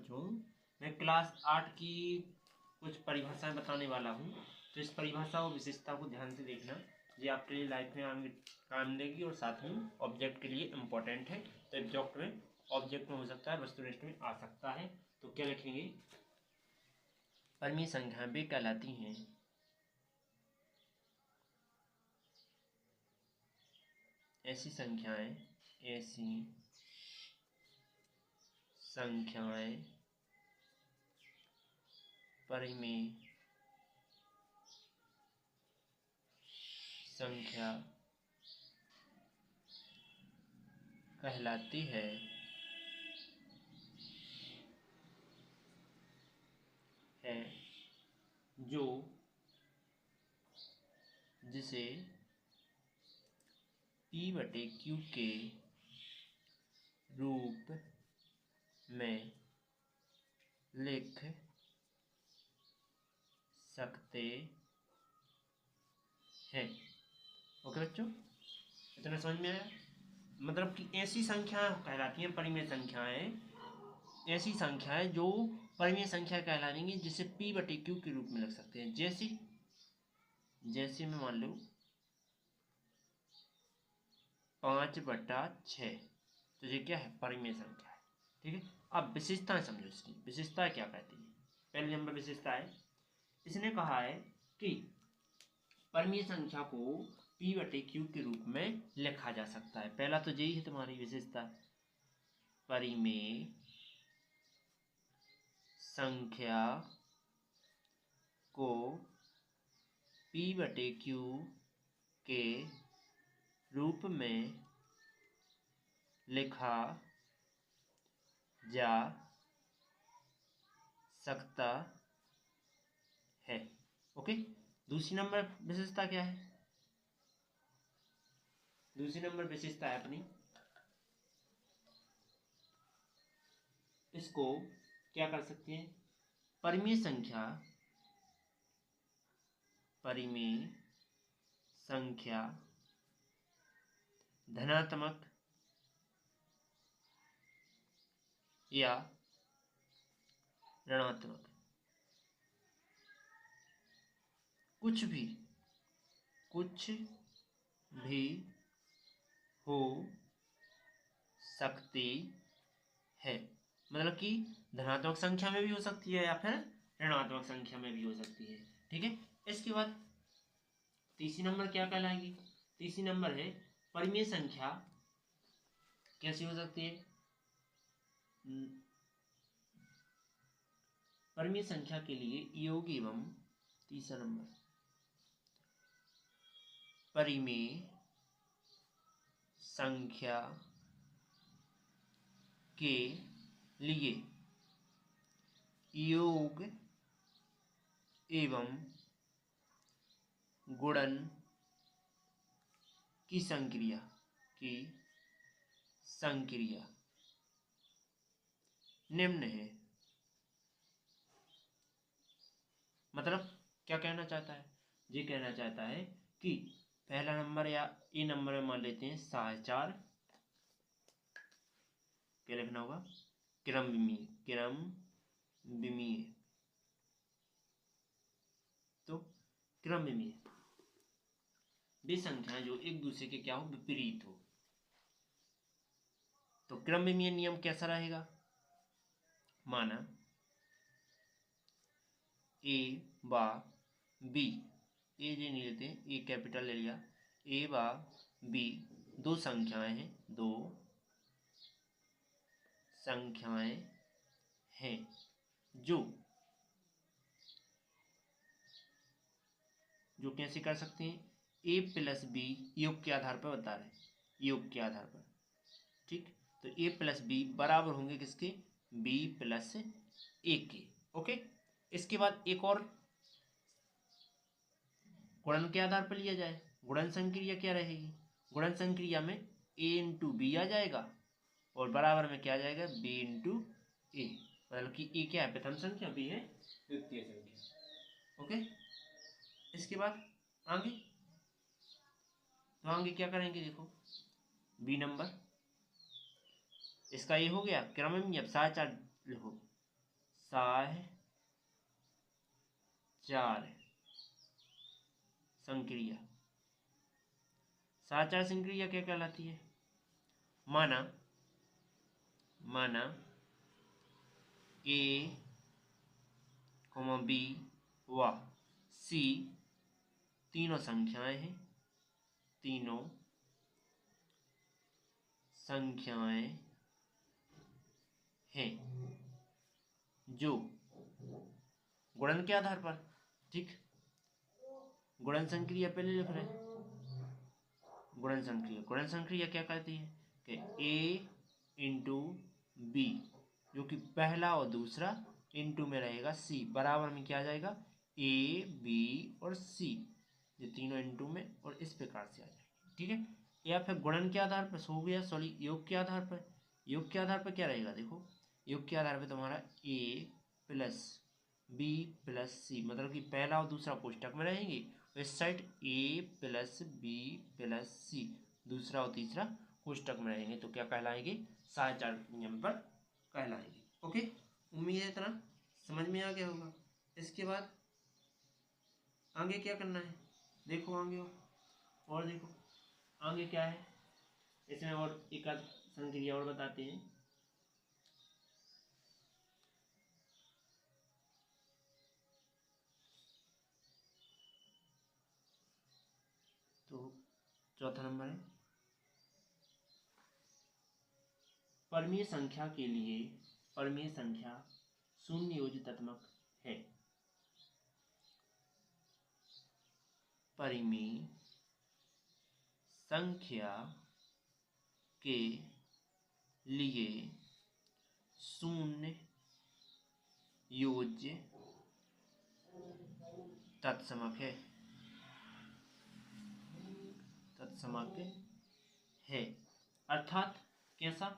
बच्चों, मैं क्लास 8 की कुछ परिभाषाएं बताने वाला हूँ। तो इस परिभाषा और विशेषता को ध्यान से देखना, ये आपके लिए लाइफ में आगे काम देगी और साथ में ऑब्जेक्ट के लिए इम्पोर्टेंट है। तो ऑब्जेक्ट में हो सकता है, वस्तुनिष्ठ में आ सकता है। तो क्या लिखेंगे? परमीय संख्याएं वे कहलाती हैं ऐसी संख्याएं परिमेय संख्या कहलाती है जो जिसे P/Q के रूप में लिख सकते हैं। ओके बच्चों, इतना समझ में आया? मतलब कि ऐसी संख्या कहलाती हैं परिमेय संख्याएं, ऐसी संख्याएं जो परिमेय संख्या कहलाएंगी जिसे P/Q के रूप में लिख सकते हैं। जैसे में मान लो 5/6, तो ये क्या है? परिमेय संख्या है। ठीक है, अब विशेषताएं समझो। इसकी विशेषताएं क्या कहती है? पहले नंबर विशेषता है, इसने कहा है कि परिमेय संख्या को P/Q के रूप में लिखा जा सकता है। पहला तो यही है तुम्हारी विशेषता, परिमेय संख्या को P/Q के रूप में लिखा जा सकता है। ओके, दूसरी नंबर विशेषता क्या है? दूसरी नंबर विशेषता है अपनी, इसको क्या कर सकते हैं? परिमेय संख्या धनात्मक या ऋणात्मक कुछ भी हो सकती है। मतलब कि धनात्मक संख्या में भी हो सकती है या फिर ऋणात्मक संख्या में भी हो सकती है। ठीक है, इसके बाद तीसरी नंबर क्या कहलाएगी? तीसरी नंबर है परिमेय संख्या कैसी हो सकती है? परिमेय संख्या के लिए योग एवं तीसरा नंबर परिमेय संख्या के लिए योग एवं गुणन की संक्रिया निम्न है। मतलब क्या कहना चाहता है? ये कहना चाहता है कि पहला नंबर या ए नंबर में मान लेते हैं साहचर्य, क्या लिखना होगा? क्रमविमीय। तो क्रमविमीय वे संख्याएं जो एक दूसरे के क्या हो? विपरीत हो। तो क्रमविमीय नियम कैसा रहेगा? माना ए व बी, ए जे नहीं लेते, ए कैपिटल ले लिया, ए व बी दो संख्याएं हैं जो कैसे कर सकते हैं? ए प्लस बी योग के आधार पर बता रहे हैं, योग के आधार पर। ठीक, तो ए प्लस बी बराबर होंगे किसके? बी प्लस ए के। ओके, इसके बाद एक और गुणन के आधार पर लिया जाए। गुणन संक्रिया क्या रहेगी? गुणन संक्रिया में a इंटू बी आ जाएगा और बराबर में क्या आ जाएगा? b इंटू ए। मतलब कि a क्या है? प्रथम संख्या, b है द्वितीय संख्या। ओके, इसके बाद आगे तो आगे क्या करेंगे? देखो b नंबर, इसका ये हो गया क्रमविमीय। अब साहचर्य लिखो, साहचार संक्रिया। साहचार संक्रिया क्या कहलाती है? माना ए, बी व सी तीनों संख्याएं हैं जो गुणन के आधार पर, ठीक, गुणन संक्रिया पहले लिख रहे हैं। गुणन संक्रिया क्या कहती है कि ए इंटू बी, जो कि पहला और दूसरा इंटू में रहेगा सी, बराबर में क्या आ जाएगा? ए, बी और सी, ये तीनों इंटू में, और इस प्रकार से आ जाएगा, ठीक है। या फिर गुणन के आधार पर हो गया, सॉरी योग के आधार पर। योग के आधार पर क्या रहेगा? देखो, योग के आधार पर तुम्हारा ए प्लस बी प्लस सी, मतलब कि पहला और दूसरा कोष्टक में रहेंगे, इस साइड ए प्लस बी प्लस सी दूसरा और तीसरा कोष्टक में रहेंगे, तो क्या कहलाएंगे? साहचार नियम पर कहलाएंगे। ओके, उम्मीद है इतना समझ में आ गया होगा। इसके बाद आगे क्या करना है? देखो आगे, और देखो आगे क्या है इसमें, और एक आध संक्रिया और बताते हैं। तो चौथा नंबर है, परमीय संख्या के लिए परमीय संख्या शून्य योजितात्मक है। परिमेय संख्या के लिए शून्य योज्य तत्समक है। अर्थात कैसा?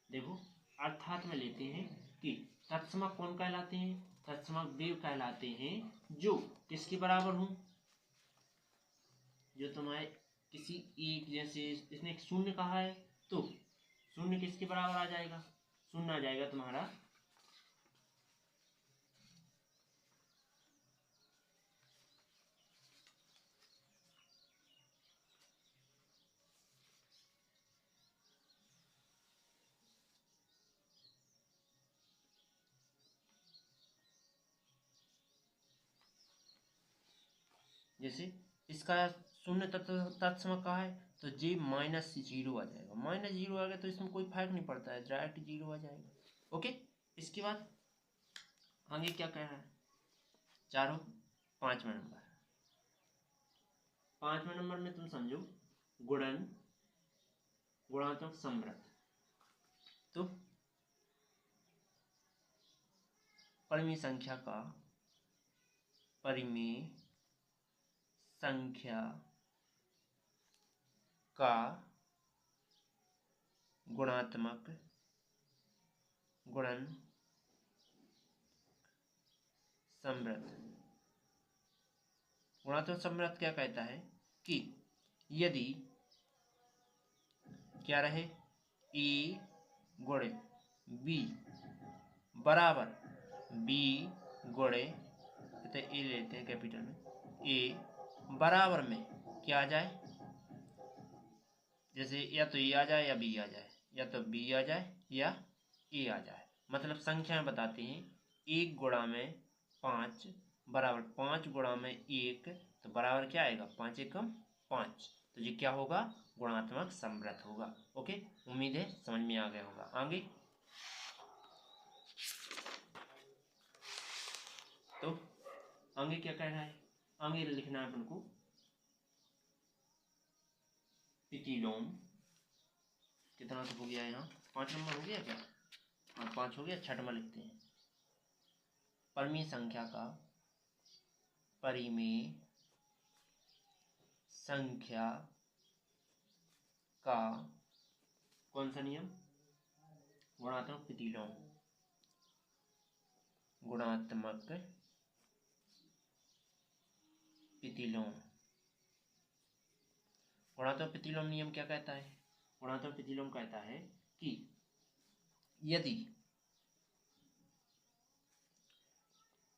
देखो, अर्थात में लेते हैं कि तत्समक कौन कहलाते हैं? तत्समक वे कहलाते हैं जो किसके बराबर हों? जो तुम्हारे किसी एक, जैसे इसने शून्य कहा है, तो शून्य किसके बराबर आ जाएगा? शून्य आ जाएगा तुम्हारा जैसे इसका शून्य तत्समक कहा है, तो जी माइनस जीरो आ जाएगा। माइनस जीरो आ गया तो इसमें कोई फर्क नहीं पड़ता है, डायरेक्ट जीरो आ जाएगा। ओके, इसके बाद आगे क्या कह रहा है? चारों, पांचवा नंबर में तुम समझो गुणात्मक समृद्ध। तो परिमेय संख्या का गुणात्मक समृद्ध क्या कहता है कि यदि क्या रहे, ए गुणे बी बराबर बी गुणे, तो ए लेते हैं कैपिटल में, ए बराबर में क्या आ जाए? जैसे या तो ए आ जाए या बी आ जाए, या तो बी आ जाए या ए आ जाए। मतलब संख्या बताते हैं, 1 गुणा में 5 बराबर 5 गुणा में 1, तो बराबर क्या आएगा? 5 एकम 5, तो ये क्या होगा? गुणात्मक समृद्ध होगा। ओके, उम्मीद है समझ में आ गया होगा। आगे तो आगे क्या कह रहा है? आगे लिखना है अपन को प्रतिलोम। कितना तो हो गया यहाँ? 5 नंबर हो गया क्या? हाँ, 5 हो गया। 6 नंबर लिखते हैं, परिमेय संख्या का कौन सा नियम? गुणात्मक प्रतिलोम। गुणात्मक प्रतिलोम नियम क्या कहता है? गुणात्मक प्रतिलोम कहता है कि यदि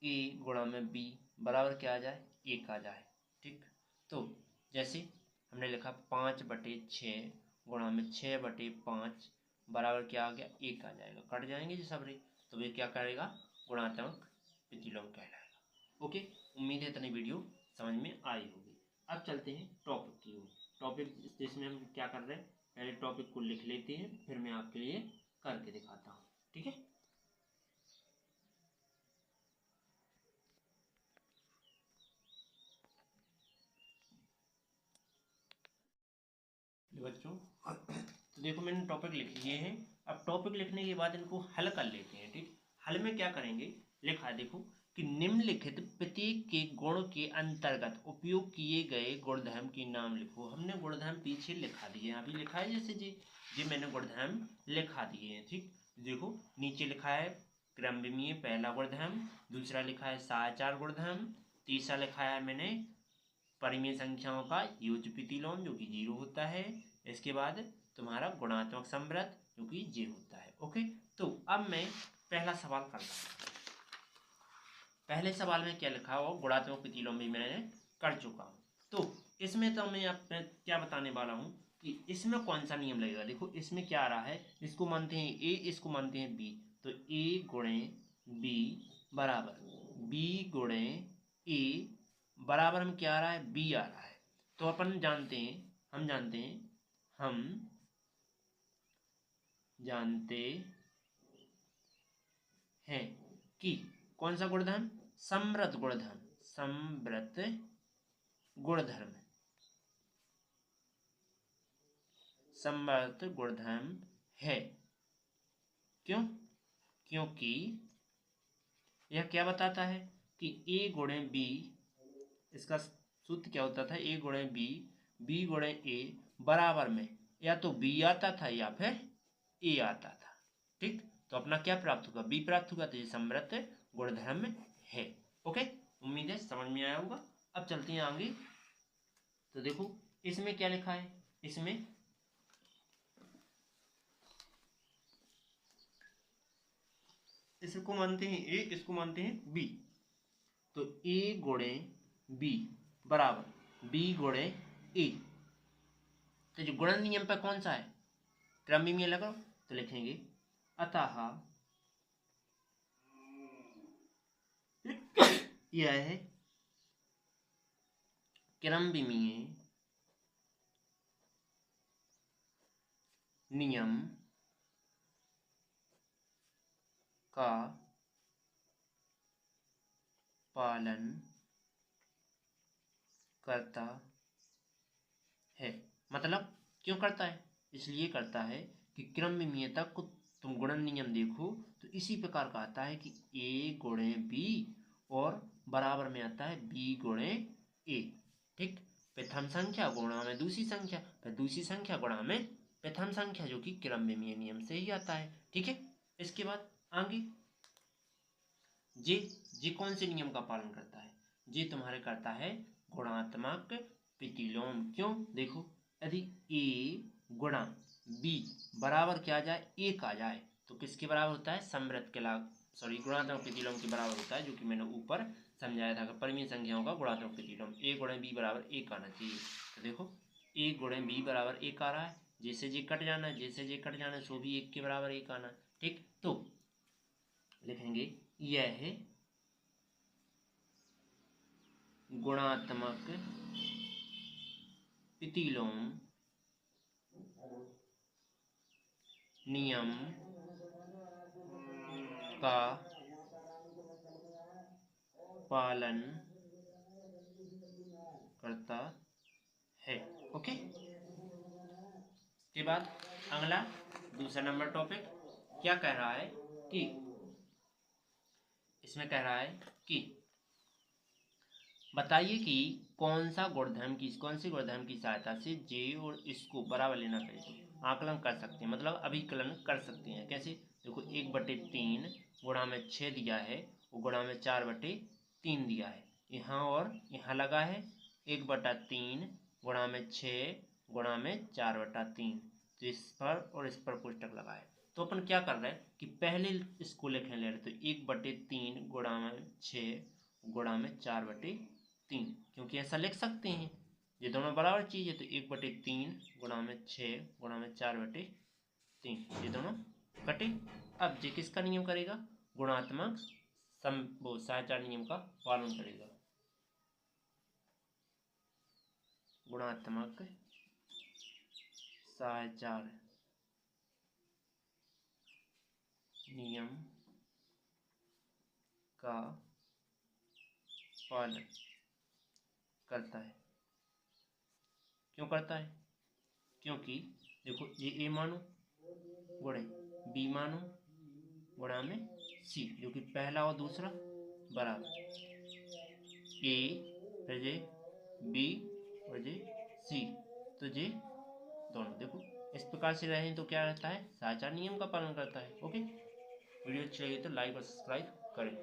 ए गुणा में बी बराबर क्या आ जाए, 1 आ जाए। ठीक, तो जैसे हमने लिखा 5/6 गुणा में 6/5 बराबर क्या आ गया, 1 आ जाएगा। कट जाएंगे जी सब रे, तो ये क्या करेगा, गुणात्मक प्रतिलोम कहलाएगा। ओके, उम्मीद है इतनी वीडियो समझ में आई होगी। अब चलते हैं टॉपिक की ओर। टॉपिक जिसमें हम क्या कर रहे हैं, पहले टॉपिक को लिख लेते हैं, फिर मैं आपके लिए करके दिखाता हूँ। ठीक है, बच्चों तो देखो मैंने टॉपिक लिख लिए हैं। अब टॉपिक लिखने के बाद इनको हल कर लेते हैं। ठीक, हल में क्या करेंगे, लिखा है देखो कि निम्नलिखित प्रत्येक के गुण के अंतर्गत उपयोग किए गए गुणधर्म के नाम लिखो। हमने गुणधर्म पीछे लिखा दिए, अभी लिखा है जैसे जी मैंने गुणधर्म लिखा दिए हैं। ठीक, देखो नीचे लिखा है क्रमविमीय पहला गुणधर्म, दूसरा लिखा है सहाचार गुणधर्म, तीसरा लिखा है मैंने परिमेय संख्याओं का योज्य प्रतिलोम जो कि 0 होता है। इसके बाद तुम्हारा गुणात्मक संवृत जो कि जे होता है। ओके, तो अब मैं पहला सवाल करता हूँ। पहले सवाल में क्या लिखा हो, गुणात्मक प्रतिलोम भी मैंने कर चुका हूँ। तो इसमें तो मैं आप क्या बताने वाला हूँ कि इसमें कौन सा नियम लगेगा। देखो इसमें क्या आ रहा है, इसको मानते हैं ए, इसको मानते हैं बी, तो ए गुणे बी बराबर बी गुणे ए बराबर हम क्या आ रहा है, बी आ रहा है। तो अपन जानते हैं, हम जानते हैं कि कौन सा गुणधर्म, समृत गुणधर्म, समृत गुणधर्म, समृत गुणधर्म है। क्यों, क्योंकि यह क्या बताता है कि ए गुणे बी, इसका सूत्र क्या होता था, ए गुणे बी, बी गुणे ए बराबर में या तो बी आता था या फिर ए आता था। ठीक, तो अपना क्या प्राप्त होगा, बी प्राप्त होगा, तो ये समृत गुणधर्म है। ओके, उम्मीद है समझ में आया होगा। अब चलते हैं आगे। तो देखो इसमें क्या लिखा है, इसमें इसको मानते हैं ए, इसको मानते हैं बी, तो ए गुणे बी बराबर बी गुणे ए। तो जो गुणन नियम पर कौन सा है, क्रमविमीय लगाओ, तो लिखेंगे अतः यह है क्रमविमीय नियम का पालन करता है। मतलब क्यों करता है, इसलिए करता है कि क्रमविमीयता को तुम गुणन नियम देखो तो इसी प्रकार का आता है कि ए गुणे बी और बराबर में आता है बी गुणे ए। ठीक, प्रथम संख्या गुणा में दूसरी संख्या, फिर दूसरी संख्या गुणा में प्रथम संख्या, जो कि क्रमविमीय नियम से ही आता है। ठीक है, इसके बाद आगे जे कौन से नियम का पालन करता है, जे तुम्हारे करता है गुणात्मक प्रतिलोम। क्यों, देखो यदि ए गुणा बी बराबर क्या आ जाए, 1 आ जाए, तो किसके बराबर होता है, समृत के गुणात्मक प्रतिलोम के बराबर होता है, जो कि मैंने ऊपर समझाया था। परिमेय संख्याओं का गुणात्मक प्रतिलोम ए गुणे बी बराबर 1 आना चाहिए। तो देखो ए गुणे बी बराबर 1 आ रहा है, जैसे जे कट जाना है, जैसे जे कट जाना है, सो भी 1 के बराबर 1 आना। ठीक, तो लिखेंगे यह है गुणात्मक प्रतिलोम नियम का पालन करता है। ओके, के बाद अगला दूसरा नंबर टॉपिक क्या कह रहा है कि इसमें कह रहा है कि बताइए कि कौन से गुणधर्म की सहायता से जे और इसको बराबर लेना चाहिए, आकलन कर सकते हैं, मतलब अभिकलन कर सकते हैं। कैसे, देखो 1/3 गुणा में 6 दिया है, वो गुणा में 4/3 दिया है, यहाँ और यहाँ लगा है 1/3 गुणा में 6 गुणा में 4/3, तो इस पर और इस पर कोष्टक लगा है। तो अपन क्या कर रहे हैं कि पहले इसको लिखें ले रहे, तो 1/3 गुणा में 6 गुणा में 4/3, क्योंकि ऐसा लिख सकते हैं, ये दोनों बराबर चीज़ है। तो 1/3 गुणा में 6 गुणा में 4/3, ये दोनों कटे। अब ये किसका नियम करेगा, गुणात्मक वो सहाचार नियम का पालन करेगा। गुणात्मक सहाचार नियम का पालन करता है। क्यों करता है, क्योंकि देखो ये ए मानो गुणे बी मानो गुणा में सी, जो कि पहला और दूसरा बराबर, ए फिर जे बी और जे सी, तो जे दोनों देखो इस प्रकार से रहें तो क्या रहता है, सहाचार नियम का पालन करता है। ओके, वीडियो अच्छी लगी तो लाइक और सब्सक्राइब करें।